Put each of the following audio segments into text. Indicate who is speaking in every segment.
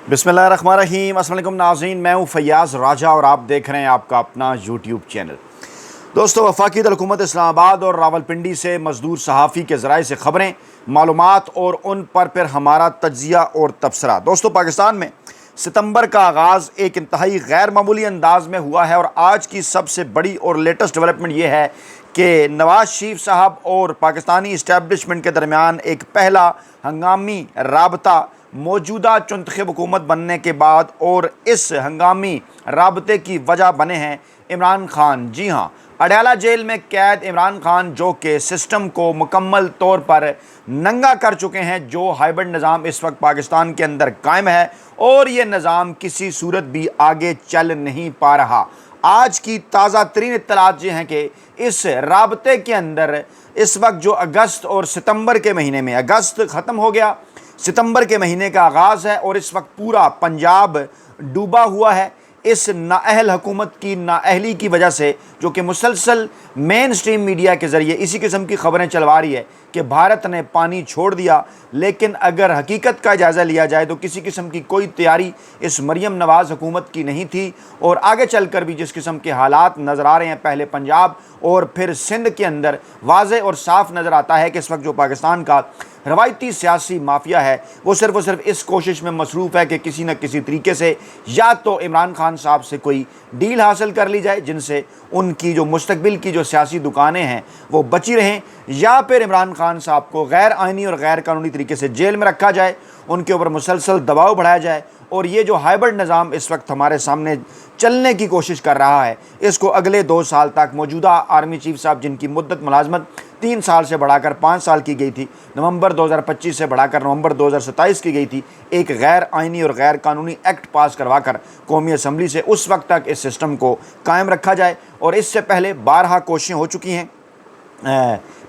Speaker 1: बिस्मिल्लाहिर्रहमानिर्रहीम। अस्सलाम वालेकुम नाज़रीन, मैं हूँ फ़ैयाज़ राजा और आप देख रहे हैं आपका अपना यूट्यूब चैनल। दोस्तों, वफाकी हुकूमत इस्लामाबाद और रावलपिंडी से मज़दूर सहाफ़ी के ज़राए से ख़बरें, मालूमात और उन पर फिर हमारा तज्ज़िया और तबसरा। दोस्तों, पाकिस्तान में सितंबर का आगाज़ एक इंतहाई गैर मामूली अंदाज में हुआ है और आज की सबसे बड़ी और लेटेस्ट डेवलपमेंट ये है कि नवाज़ शरीफ साहब और पाकिस्तानी इस्टेब्लिशमेंट के दरमियान एक पहला हंगामी राबता मौजूदा चुनतख़ब हुकूमत बनने के बाद, और इस हंगामी राबते की वजह बने हैं इमरान खान। जी हाँ, अडयाला जेल में कैद इमरान खान, जो कि सिस्टम को मुकम्मल तौर पर नंगा कर चुके हैं। जो हाइब्रिड निज़ाम इस वक्त पाकिस्तान के अंदर कायम है और ये निज़ाम किसी सूरत भी आगे चल नहीं पा रहा। आज की ताज़ा तरीन इत्तलात ये हैं कि इस राबते के अंदर इस वक्त जो अगस्त और सितंबर के महीने में, अगस्त ख़त्म हो गया, सितंबर के महीने का आगाज़ है और इस वक्त पूरा पंजाब डूबा हुआ है इस नाअहल हुकूमत की नाअहली की वजह से, जो कि मुसलसल मेन स्ट्रीम मीडिया के ज़रिए इसी किस्म की ख़बरें चलवा रही है कि भारत ने पानी छोड़ दिया। लेकिन अगर हकीकत का जायज़ा लिया जाए तो किसी किस्म की कोई तैयारी इस मरियम नवाज़ हुकूमत की नहीं थी। और आगे चल कर भी जिस किस्म के हालात नज़र आ रहे हैं, पहले पंजाब और फिर सिंध के अंदर, वाज़े और साफ़ नज़र आता है कि इस वक्त जो पाकिस्तान का रवायती सियासी माफिया है वो सिर्फ इस कोशिश में मसरूफ़ है कि किसी न किसी तरीके से या तो इमरान खान साहब से कोई डील हासिल कर ली जाए जिनसे उनकी जो मुस्तकबिल की जो सियासी दुकानें हैं वो बची रहें, या फिर इमरान खान साहब को गैर आइनी और गैर कानूनी तरीके से जेल में रखा जाए, उनके ऊपर मुसलसल दबाव बढ़ाया जाए। और ये जो हाइब्रिड निज़ाम इस वक्त हमारे सामने चलने की कोशिश कर रहा है, इसको अगले 2 साल तक मौजूदा आर्मी चीफ साहब, जिनकी मुद्दत मुलाजमत 3 साल से बढ़ाकर 5 साल की गई थी, नवंबर 2025 से बढ़ाकर नवंबर 2027 की गई थी, एक गैर आइनी और गैर कानूनी एक्ट पास करवाकर कौमी असम्बली से उस वक्त तक इस सिस्टम को कायम रखा जाए। और इससे पहले 12 कोशिशें हो चुकी हैं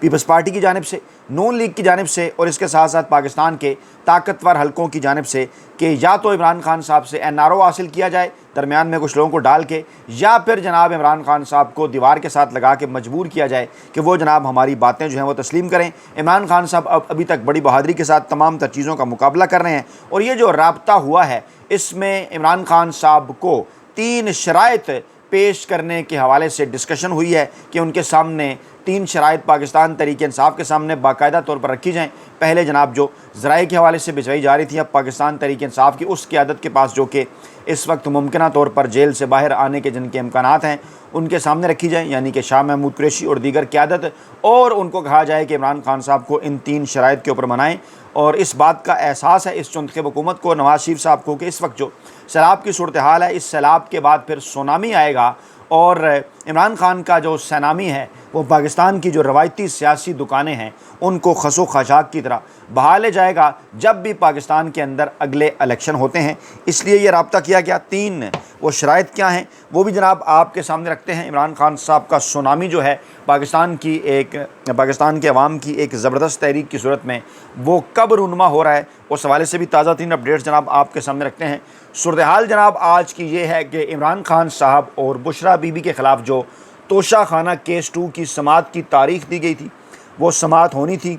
Speaker 1: पीपल्स पार्टी की जानिब से, नून लीग की जानिब से और इसके साथ साथ पाकिस्तान के ताकतवर हलकों की जानिब से कि या तो इमरान खान साहब से एनआरओ हासिल किया जाए दरमियान में कुछ लोगों को डाल के, या फिर जनाब इमरान खान साहब को दीवार के साथ लगा के मजबूर किया जाए कि वो जनाब हमारी बातें जो हैं वो तस्लीम करें। इमरान खान साहब अब अभी तक बड़ी बहादुरी के साथ तमाम तर चीज़ों का मुकाबला कर रहे हैं और ये जो राब्ता हुआ है इसमें इमरान खान साहब को 3 शराइत पेश करने के हवाले से डिस्कशन हुई है कि उनके सामने 3 शराइत पाकिस्तान तहरीक इंसाफ के सामने बाकायदा तौर पर रखी जाएँ। पहले जनाब जो ज़राए के हवाले से भिजवाई जा रही थी, अब पाकिस्तान तहरीक इंसाफ की उस क़यादत के पास, जो कि इस वक्त मुमकिना तौर पर जेल से बाहर आने के जिनके इम्कानात हैं, उनके सामने रखी जाए, यानी कि शाह महमूद कुरैशी और दीगर क़यादत, और उनको कहा जाए कि इमरान खान साहब को इन 3 शराइत के ऊपर मनाएँ। और इस बात का एहसास है इस चुनख़ब हुकूमत को, नवाज़ शरीफ साहब को, कि इस वक्त जो सैलाब की सूरत हाल है, इस सैलाब के बाद फिर सुनामी आएगा और इमरान खान का जो सनामी है वो पाकिस्तान की जो रवायती सियासी दुकानें हैं उनको खसो खशाक की तरह बहा ले जाएगा जब भी पाकिस्तान के अंदर अगले इलेक्शन होते हैं। इसलिए ये राब्ता किया गया। 3 वो शराइत क्या हैं वो भी जनाब आपके सामने रखते हैं। इमरान खान साहब का सुनामी जो है पाकिस्तान के अवाम की एक ज़बरदस्त तहरीक की सूरत में वो कब रूनुमा हो रहा है, उस हवाले से भी ताज़ा 3 अपडेट्स जनाब आपके सामने रखते हैं। सूरत हाल जनाब आज की ये है कि इमरान खान साहब और बुशरा बीबी के ख़िलाफ़ जो तोशा खाना केस 2 की समाअत की तारीख़ दी गई थी, वो समाअत होनी थी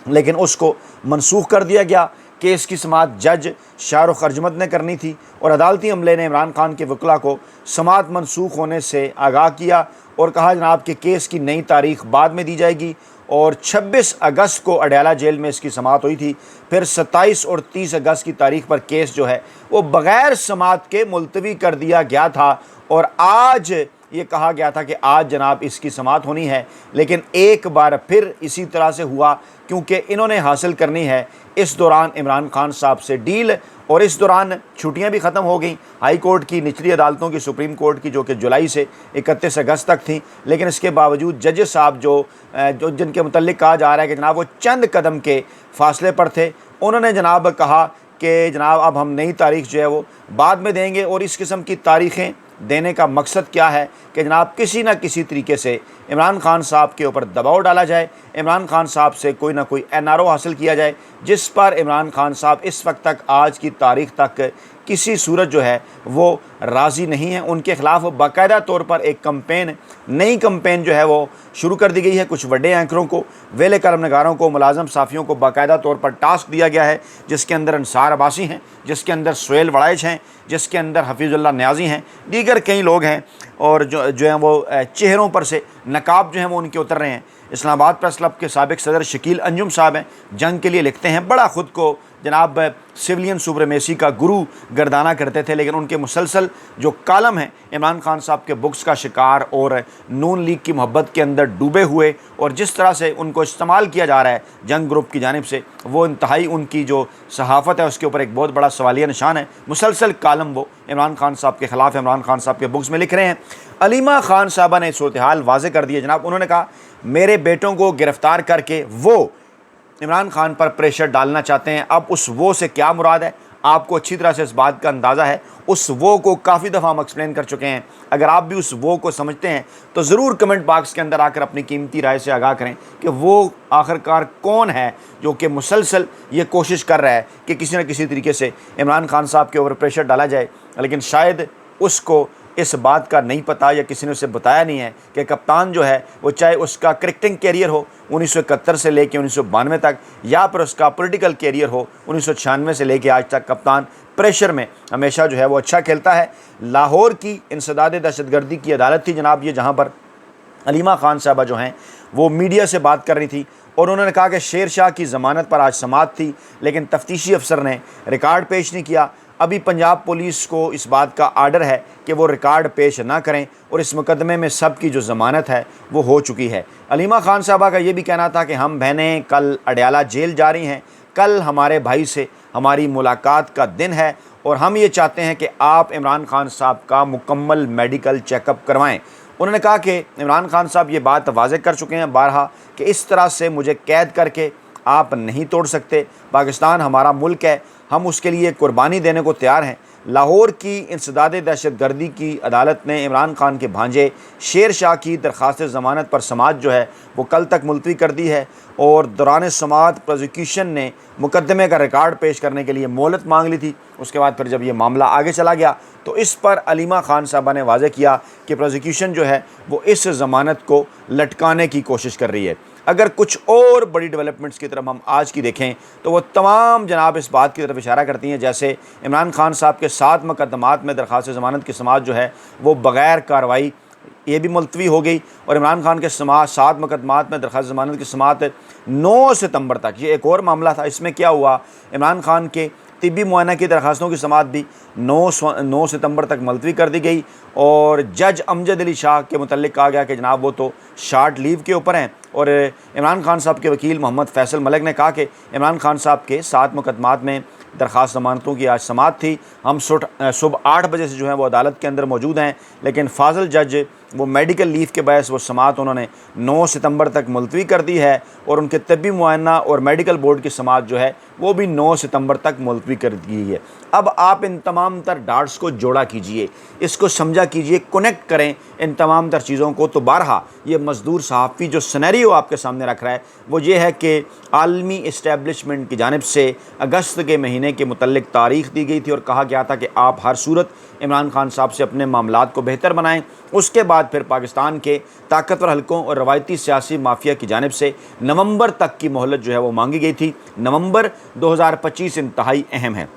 Speaker 1: लेकिन उसको मनसूख कर दिया गया। केस की समाअत जज शाहरुख अरजमत ने करनी थी और अदालती अमले ने इमरान खान के वकला को समाअत मनसूख होने से आगाह किया और कहा जनाब कि केस की नई तारीख़ बाद में दी जाएगी। और 26 अगस्त को अडयाला जेल में इसकी समाअत हुई थी, फिर 27 और 30 अगस्त की तारीख़ पर केस जो है वो बग़ैर समाअत के मुलतवी कर दिया गया था और आज ये कहा गया था कि आज जनाब इसकी समाअत होनी है। लेकिन एक बार फिर इसी तरह से हुआ क्योंकि इन्होंने हासिल करनी है इस दौरान इमरान खान साहब से डील, और इस दौरान छुट्टियां भी ख़त्म हो गई हाई कोर्ट की, निचली अदालतों की, सुप्रीम कोर्ट की, जो कि जुलाई से 31 अगस्त तक थी। लेकिन इसके बावजूद जजेस साहब जो जिनके मुतल्लिक कहा जा रहा है कि जनाब वो चंद कदम के फासले पर थे, उन्होंने जनाब कहा कि जनाब अब हम नई तारीख़ जो है वो बाद में देंगे। और इस किस्म की तारीख़ें देने का मकसद क्या है कि जनाब किसी न किसी तरीके से इमरान खान साहब के ऊपर दबाव डाला जाए, इमरान खान साहब से कोई ना कोई एनआरओ हासिल किया जाए जिस पर इमरान खान साहब इस वक्त तक, आज की तारीख़ तक किसी सूरत जो है वो राज़ी नहीं है। उनके ख़िलाफ़ बाकायदा तौर पर एक कंपेन, नई कंपेन जो है वो शुरू कर दी गई है। कुछ बड़े एंकरों को, वेले कलम नगारों को, मुलाजम साफ़ियों को बाकायदा तौर पर टास्क दिया गया है, जिसके अंदर अंसार अब्बासी हैं, जिसके अंदर सुहेल वड़ाइच हैं, जिसके अंदर हफीज़ुल्लाह न्याज़ी हैं, दीगर कई लोग हैं, और जो हैं वो चेहरों पर से नकाब जो हैं वो उनके उतर रहे हैं। इस्लामाबाद प्रेस क्लब के साबिक़ सदर शकील अंजुम साहब हैं, जंग के लिए लिखते हैं, बड़ा ख़ुद को जनाब सिविलियन सुप्रीमेसी का गुरु गर्दाना करते थे, लेकिन उनके मुसलसल जो कालम हैं इमरान खान साहब के बुक्स का शिकार और नून लीग की मोहब्बत के अंदर डूबे हुए, और जिस तरह से उनको इस्तेमाल किया जा रहा है जंग ग्रुप की जानिब से, वो इंतहाई उनकी जो सहाफ़त है उसके ऊपर एक बहुत बड़ा सवालिया निशान है। मुसलसल कालम वो इमरान खान साहब के ख़िलाफ़ इमरान खान साहब के बुक्स में लिख रहे हैं। अलीमा खान साहबा ने सूरत हाल वाज़े कर दी है जनाब। उन्होंने कहा मेरे बेटों को गिरफ़्तार करके वो इमरान खान पर प्रेशर डालना चाहते हैं। अब उस वो से क्या मुराद है, आपको अच्छी तरह से इस बात का अंदाज़ा है। उस वो को काफ़ी दफ़ा हम एक्सप्लेन कर चुके हैं। अगर आप भी उस वो को समझते हैं तो ज़रूर कमेंट बॉक्स के अंदर आकर अपनी कीमती राय से आगाह करें कि वो आखिरकार कौन है जो कि मुसलसल ये कोशिश कर रहा है कि किसी न किसी तरीके से इमरान खान साहब के ऊपर प्रेशर डाला जाए, लेकिन शायद उसको इस बात का नहीं पता या किसी ने उसे बताया नहीं है कि कप्तान जो है वो, चाहे उसका क्रिकेटिंग कैरियर हो 1971 से लेकर 1992 तक, या फिर उसका पॉलिटिकल कैरियर हो 1996 से लेकर आज तक, कप्तान प्रेशर में हमेशा जो है वो अच्छा खेलता है। लाहौर की इंसदाद दहशतगर्दी की अदालत थी जनाब ये, जहाँ पर अलीमा खान साहबा जो हैं वो मीडिया से बात कर रही थी, और उन्होंने कहा कि शेर शाह की ज़मानत पर आज समाअत थी, लेकिन तफ्तीशी अफसर ने रिकॉर्ड पेश नहीं किया। अभी पंजाब पुलिस को इस बात का आर्डर है कि वो रिकॉर्ड पेश ना करें, और इस मुकदमे में सब की जो ज़मानत है वो हो चुकी है। अलीमा खान साहबा का ये भी कहना था कि हम बहनें कल अडयाला जेल जा रही हैं, कल हमारे भाई से हमारी मुलाकात का दिन है, और हम ये चाहते हैं कि आप इमरान खान साहब का मुकम्मल मेडिकल चेकअप करवाएं। उन्होंने कहा कि इमरान खान साहब ये बात वाज़ेह कर चुके हैं बारहा कि इस तरह से मुझे कैद करके आप नहीं तोड़ सकते। पाकिस्तान हमारा मुल्क है, हम उसके लिए कुर्बानी देने को तैयार हैं। लाहौर की इंसदाद दहशतगर्दी की अदालत ने इमरान खान के भांजे शेर शाह की दरख्वास्त ज़मानत पर समाअत जो है वो कल तक मुलतवी कर दी है, और दौरान समाअत प्रोसिक्यूशन ने मुकदमे का रिकॉर्ड पेश करने के लिए मोहलत मांग ली थी। उसके बाद फिर जब ये मामला आगे चला गया तो इस पर अलीमा खान साहबा ने वाज़ेह किया कि प्रोसिक्यूशन जो है वो इस ज़मानत को लटकाने की कोशिश कर रही है। अगर कुछ और बड़ी डेवलपमेंट्स की तरफ हम आज की देखें तो वो तमाम जनाब इस बात की तरफ इशारा करती हैं, जैसे इमरान खान साहब के 7 मुकदमात में दरख्वास्त ज़मानत की समाअत जो है वो बग़ैर कार्रवाई ये भी मुलतवी हो गई, और इमरान खान के 7 मुकदमात में दरख्वास्त ज़मानत की समाअत 9 सितंबर तक। ये एक और मामला था। इसमें क्या हुआ, इमरान खान के तिब्बी मुआयना की दरख्वास्तों की समाअत भी 9 सितंबर तक मुलतवी कर दी गई, और जज अमजद अली शाह के मुतल्लिक़ कहा गया कि जनाब वो तो शार्ट लीव के ऊपर हैं। और इमरान खान साहब के वकील मोहम्मद फैसल मलिक ने कहा कि इमरान खान साहब के 7 मुकदमात में दरख्वास्त ज़मानतों की आज समाअत थी, हम सुबह 8 बजे से जो है वो अदालत के अंदर मौजूद हैं, लेकिन फाजिल जज वो मेडिकल लीव के बायस वो समाअत उन्होंने 9 सितंबर तक मुलतवी कर दी है, और उनके तबी मुआयना और मेडिकल बोर्ड की समाअत जो है वो भी 9 सितंबर तक मुलतवी कर दी है। अब आप इन तमाम तर डाट्स को जोड़ा कीजिए, इसको समझा कीजिए, कनेक्ट करें इन तमाम तर चीज़ों को, तो बारहा ये मज़दूर सहाफ़ी जो सिनेरियो आपके सामने रख रहा है वो ये है कि आलमी इस्टेब्लिशमेंट की जानिब से अगस्त के महीने के मुतल्लिक़ तारीख़ दी गई थी, और कहा गया था कि आप हर सूरत इमरान खान साहब से अपने मामलात को बेहतर बनाएं। उसके बाद फिर पाकिस्तान के ताकतवर हलकों और रवायती सियासी माफिया की जानिब से नवंबर तक की मोहलत जो है वो मांगी गई थी। नवंबर 2025 इंतहाई अहम है।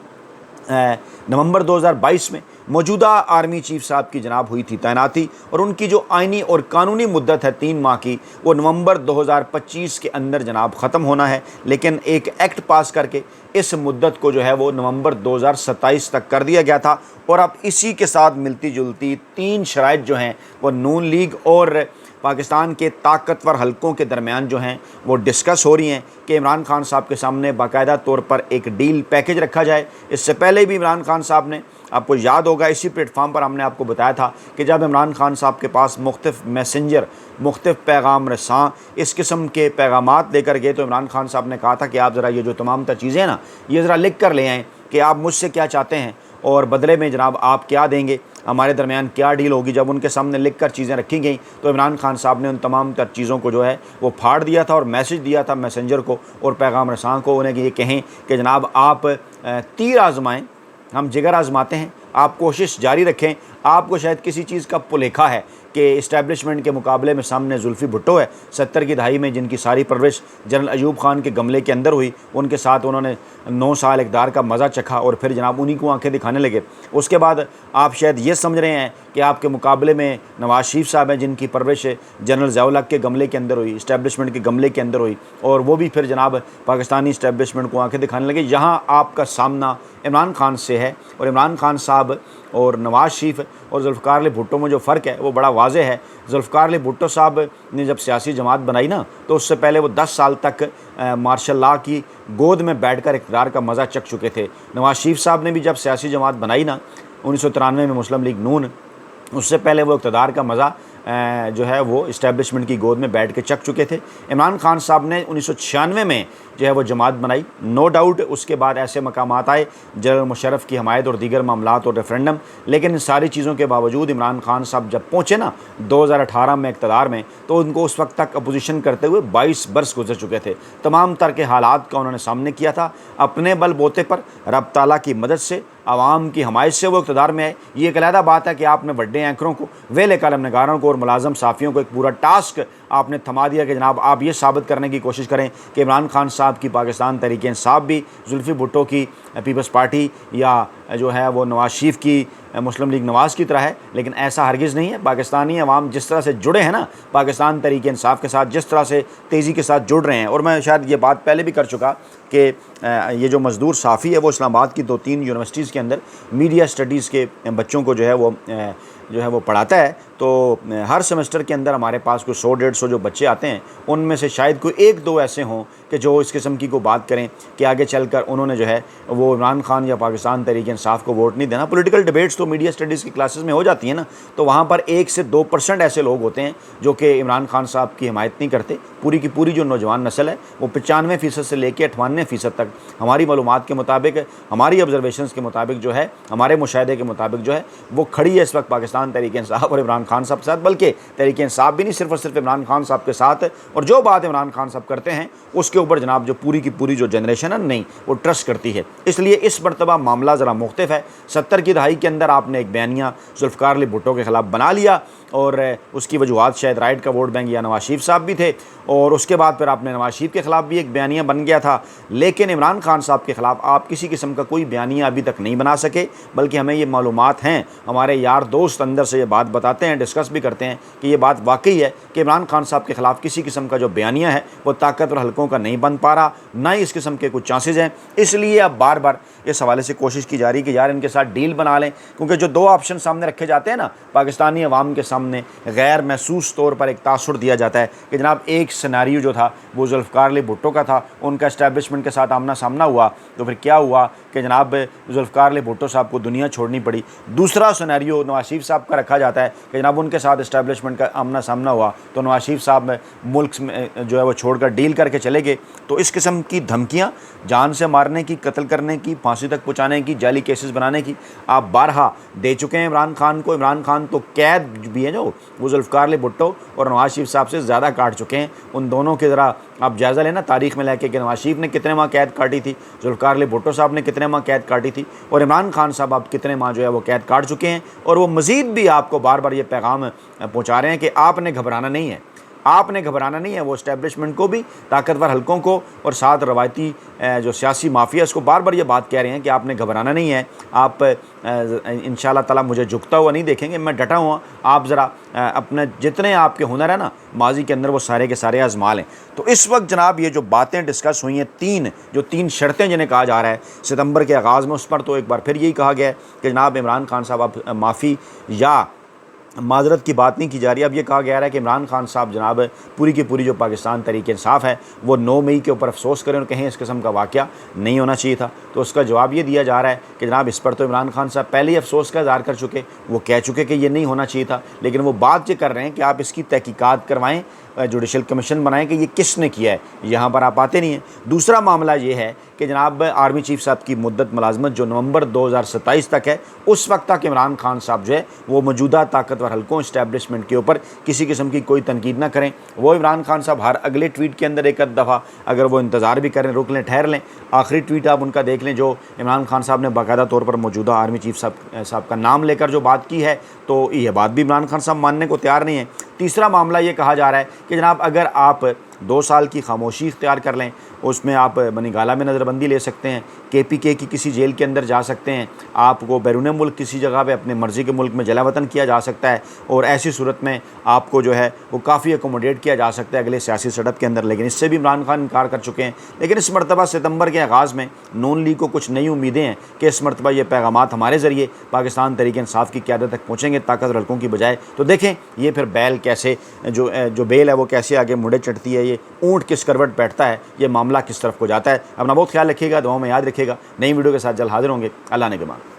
Speaker 1: नवंबर 2022 में मौजूदा आर्मी चीफ साहब की जनाब हुई थी तैनाती, और उनकी जो आइनी और कानूनी मुद्दत है 3 माह की, वो नवंबर 2025 के अंदर जनाब ख़त्म होना है, लेकिन एक एक्ट पास करके इस मुद्दत को जो है वो नवंबर 2027 तक कर दिया गया था। और अब इसी के साथ मिलती जुलती 3 शराइत जो हैं वो नून लीग और पाकिस्तान के ताकतवर हलकों के दरमियान जो हैं वो डिस्कस हो रही हैं कि इमरान खान साहब के सामने बाकायदा तौर पर एक डील पैकेज रखा जाए। इससे पहले भी इमरान खान साहब ने, आपको याद होगा, इसी प्लेटफार्म पर हमने आपको बताया था कि जब इमरान खान साहब के पास मुख्तलिफ मैसेंजर, मुख्तलिफ पैगाम रसां इस किस्म के पैगामात लेकर गए, तो इमरान खान साहब ने कहा था कि आप ज़रा ये जो तमाम तर चीज़ें हैं ना, ये ज़रा लिख कर ले आएँ कि आप मुझसे क्या चाहते हैं और बदले में जनाब आप क्या देंगे, हमारे दरमियान क्या डील होगी। जब उनके सामने लिख कर चीज़ें रखी गई तो इमरान खान साहब ने उन तमाम तर चीज़ों को जो है वो फाड़ दिया था, और मैसेज दिया था मैसेंजर को और पैगाम रसां को, उन्हें ये कहें कि जनाब आप तीर आजमाएँ, हम जिगर आजमाते हैं। आप कोशिश जारी रखें। आपको शायद किसी चीज़ का भुलेखा है कि इस्टेब्लिशमेंट के मुकाबले में सामने जुल्फ़ी भुट्टो है 70 की दहाई में, जिनकी सारी परवरिश जनरल अयूब खान के गमले के अंदर हुई। उनके साथ उन्होंने 9 साल इक़्तिदार का मज़ा चखा और फिर जनाब उन्हीं को आंखें दिखाने लगे। उसके बाद आप शायद ये समझ रहे हैं कि आपके मुकाबले में नवाज शरीफ साहब हैं, जिनकी परवरिश जनरल ज़िया-उल हक़ के गमले के अंदर हुई, इस्टेब्लिशमेंट के गमले के अंदर हुई, और वो भी फिर जनाब पाकिस्तानी इस्टेब्लिशमेंट को आंखें दिखाने लगे। यहाँ आपका सामना इमरान खान से है, और इमरान खान साहब और नवाज शरीफ और जुल्फ़िकार अली भुट्टो में जो फ़र्क है वो बड़ा वाज़ेह है। जुल्फ़िकार अली भुट्टो साहब ने जब सियासी जमात बनाई ना, तो उससे पहले वो 10 साल तक मार्शल लॉ की गोद में बैठकर इक़्तिदार का मज़ा चख चुके थे। नवाज शरीफ साहब ने भी जब सियासी जमात बनाई ना 1993 में, मुस्लिम लीग नून, उससे पहले वो इक़्तिदार का मज़ा जो है वो इस्टेब्लिशमेंट की गोद में बैठ के चख चुके थे। इमरान खान साहब ने 1996 में जो है वो जमात बनाई, नो डाउट। उसके बाद ऐसे मकामात आए, जनरल मुशर्रफ की हमायत और दीगर मामलात और रेफरेंडम, लेकिन इन सारी चीज़ों के बावजूद इमरान खान साहब जब पहुँचे ना 2018 में इक़्तिदार में, तो उनको उस वक्त तक अपोजिशन करते हुए 22 बरस गुजर चुके थे। तमाम तरह के हालात का उन्होंने सामने किया था। अपने बलबूते पर रब ताला की मदद से, आवाम की हमायत से वो इक़्तिदार में आए। ये एक अलहदा बात है कि आपने बड़े एंकरों को, वेले कलम नगारों को और मुलाजम साफ़ियों को एक पूरा टास्क आपने थमा दिया कि जनाब आप ये साबित करने की कोशिश करें कि इमरान खान साहब की पाकिस्तान तहरीक-ए-इंसाफ भी जुल्फ़ी भुट्टो की पीपल्स पार्टी या जो है वो नवाज शरीफ की मुस्लिम लीग नवाज़ की तरह है, लेकिन ऐसा हरगिज़ नहीं है। पाकिस्तानी अवाम जिस तरह से जुड़े हैं ना पाकिस्तान तहरीक-ए-इंसाफ के साथ, जिस तरह से तेज़ी के साथ जुड़ रहे हैं, और मैं शायद ये बात पहले भी कर चुका कि ये जो मज़दूर साफ़ी है वो इस्लामाबाद की 2-3 यूनिवर्सिटीज़ के अंदर मीडिया स्टडीज़ के बच्चों को जो है वो पढ़ाता है। तो हर सेमेस्टर के अंदर हमारे पास कोई 100-150 जो बच्चे आते हैं, उनमें से शायद कोई 1-2 ऐसे हों कि जो इस किस्म की को बात करें कि आगे चलकर उन्होंने जो है वो इमरान खान या पाकिस्तान तहरीक-ए-इंसाफ को वोट नहीं देना। पॉलिटिकल डिबेट्स तो मीडिया स्टडीज़ की क्लासेस में हो जाती हैं ना, तो वहाँ पर 1 से 2% ऐसे लोग होते हैं जो कि इमरान खान साहब की हिमायत नहीं करते। पूरी की पूरी जो नौजवान नस्ल है वो 95% से लेकर 98% तक हमारी मालूमात के मुताबिक, हमारी ऑब्जर्वेशंस के मुताबिक जो है, हमारे मुशाहदे के मुताबिक जो है वो खड़ी है इस वक्त पाकिस्तान तहरीक-ए-इंसाफ और इमरान खान साहब के साथ। बल्कि तहरीक-ए-इंसाफ भी नहीं, सिर्फ और सिर्फ इमरान खान साहब के साथ, और जो बात इमरान खान साहब करते हैं उसके ऊपर जनाब जो पूरी की पूरी जो जनरेशन है नहीं वो ट्रस्ट करती है। इसलिए इस मरतबा मामला ज़रा मुख्तलिफ है। 70 की दहाई के अंदर आपने एक बयानिया जुल्फ़िकार अली भुट्टो के ख़िलाफ़ बना लिया, और उसकी वजूहात शायद राइट का वोट बैंक या नवाज शरीफ साहब भी थे, और उसके बाद फिर आपने नवाज शरीफ के ख़िलाफ़ भी एक बयानिया बन गया था। लेकिन इमरान खान साहब के ख़िलाफ़ आप किसी किस्म का कोई बयानिया अभी तक नहीं बना सके, बल्कि हमें ये मालूमात हैं, हमारे यार दोस्त अंदर से ये बात बताते हैं, डिस्कस भी करते हैं कि ये बात वाकई है कि इमरान खान साहब के ख़िलाफ़ किसी किस्म का जो बयानिया है वो ताकतवर हलकों का नहीं बन पा रहा, ना ही इस किस्म के कुछ चांसेज़ हैं। इसलिए अब बार बार इस हवाले से कोशिश की जा रही कि यार इनके साथ डील बना लें, क्योंकि जो 2 ऑप्शन सामने रखे जाते हैं ना, पाकिस्तानी अवाम के सामने गैर महसूस तौर पर एक तासुर दिया जाता है कि जनाब एक सिनेरियो जो था वो जुल्फ़िकार अली भुट्टो का था, उनका इस्टेब्लिशमेंट के साथ आमना सामना हुआ, तो फिर क्या हुआ कि जनाब जुल्फ़िकार अली भुट्टो साहब को दुनिया छोड़नी पड़ी। दूसरा सिनेरियो नवाज शरीफ साहब का रखा जाता है कि जनाब उनके साथ इस्टेब्लिशमेंट का आमना सामना हुआ, तो नवाज शरीफ साहब मुल्क में जो है वो छोड़कर डील करके चले गए। तो इस किस्म की धमकियाँ, जान से मारने की, कत्ल करने की, फांसी तक पहुँचाने की, जाली केसेस बनाने की आप बारहा दे चुके हैं इमरान खान को। इमरान खान तो कैद भी है जो वो जुल्फ़िकार अली भुट्टो और नवाज शरीफ साहब से ज़्यादा काट चुके हैं। उन दोनों के ज़रा आप जायज़ा लेना तारीख़ में लेके कि नवाज शरीफ ने कितने माह कैद काटी थी, जुल्फ़िकार अली भुट्टो साहब ने कितने माह कैद काटी थी, और इमरान खान साहब आप कितने माह जो है वो कैद काट चुके हैं। और वो मज़ीद भी आपको बार बार ये पैगाम पहुँचा रहे हैं कि आपने घबराना नहीं है, आपने घबराना नहीं है। वो इस्टेब्लिशमेंट को भी, ताकतवर हलकों को, और साथ रवायती जो सियासी माफिया इसको बार बार ये बात कह रहे हैं कि आपने घबराना नहीं है। आप इंशाअल्लाह ताला मुझे झुकता हुआ नहीं देखेंगे, मैं डटा हुआ। आप ज़रा अपने जितने आपके हुनर है ना माजी के अंदर वो सारे के सारे आजमा लें। तो इस वक्त जनाब ये जो बातें डिस्कस हुई हैं, 3 शर्तें जिन्हें कहा जा रहा है सितंबर के आगाज़ में, उस पर तो एक बार फिर यही कहा गया है कि जनाब इमरान खान साहब आप माफ़ी या माजरत की बात नहीं की जा रही। अब ये कहा गया है कि इमरान खान साहब जनाब पूरी की पूरी जो पाकिस्तान तहरीक-ए-इंसाफ है वो 9 मई के ऊपर अफसोस करें और कहें इस किस्म का वाक़या नहीं होना चाहिए था। तो उसका जवाब ये दिया जा रहा है कि जनाब इस पर तो इमरान खान साहब पहले ही अफसोस का इज़हार कर चुके, वो कह चुके कि ये नहीं होना चाहिए था, लेकिन वो बात ये कर रहे हैं कि आप इसकी तहकीकात करवाएँ जुडिशल कमीशन बनाएं कि ये किसने किया है, यहाँ पर आप आते नहीं हैं। दूसरा मामला ये है कि जनाब आर्मी चीफ साहब की मुद्दत मुलाजमत जो नवंबर 2027 तक है, उस वक्त तक इमरान खान साहब जो है वो मौजूदा ताकतवर हल्कों इस्टेब्लिशमेंट के ऊपर किसी किस्म की कोई तनकीद ना करें। वो इमरान खान साहब हर अगले ट्वीट के अंदर एक दफ़ा अगर वो इंतज़ार भी करें, रुक लें, ठहर लें, आखिरी ट्वीट आप उनका देख लें जो इमरान खान साहब ने बाकायदा तौर पर मौजूदा आर्मी चीफ साहब का नाम लेकर जो बात की है, तो ये बात भी इमरान खान साहब मानने को तैयार नहीं है। तीसरा मामला ये कहा जा रहा है कि जनाब अगर आप 2 साल की खामोशी इख्तियार कर लें, उसमें आप बनीगाला में नज़रबंदी ले सकते हैं, KPK की किसी जेल के अंदर जा सकते हैं, आपको बैरून मुल्क किसी जगह पे अपने मर्ज़ी के मुल्क में जलावतन किया जा सकता है, और ऐसी सूरत में आपको जो है वो काफ़ी अकोमोडेट किया जा सकता है अगले सियासी सेटअप के अंदर। लेकिन इससे भी इमरान खान इनकार कर चुके हैं। लेकिन इस मरतबा सितंबर के आगाज़ में नून लीग को कुछ नई उम्मीदें हैं कि इस मरतबा ये पैगामात हमारे ज़रिए पाकिस्तान तहरीक इंसाफ की क़यादत तक पहुँचेंगे ताकतवर हल्कों की बजाय। तो देखें ये फिर बैल कैसे जो बेल है वो कैसे आगे मुड़े चढ़ती है, ये ऊँट किस करवट बैठता है, ये मामला किस तरफ को जाता है। अपना बहुत ख्याल रखिएगा, दुआओं में याद रखिएगा। नई वीडियो के साथ जल्द हाजिर होंगे। अल्लाह ने के मान।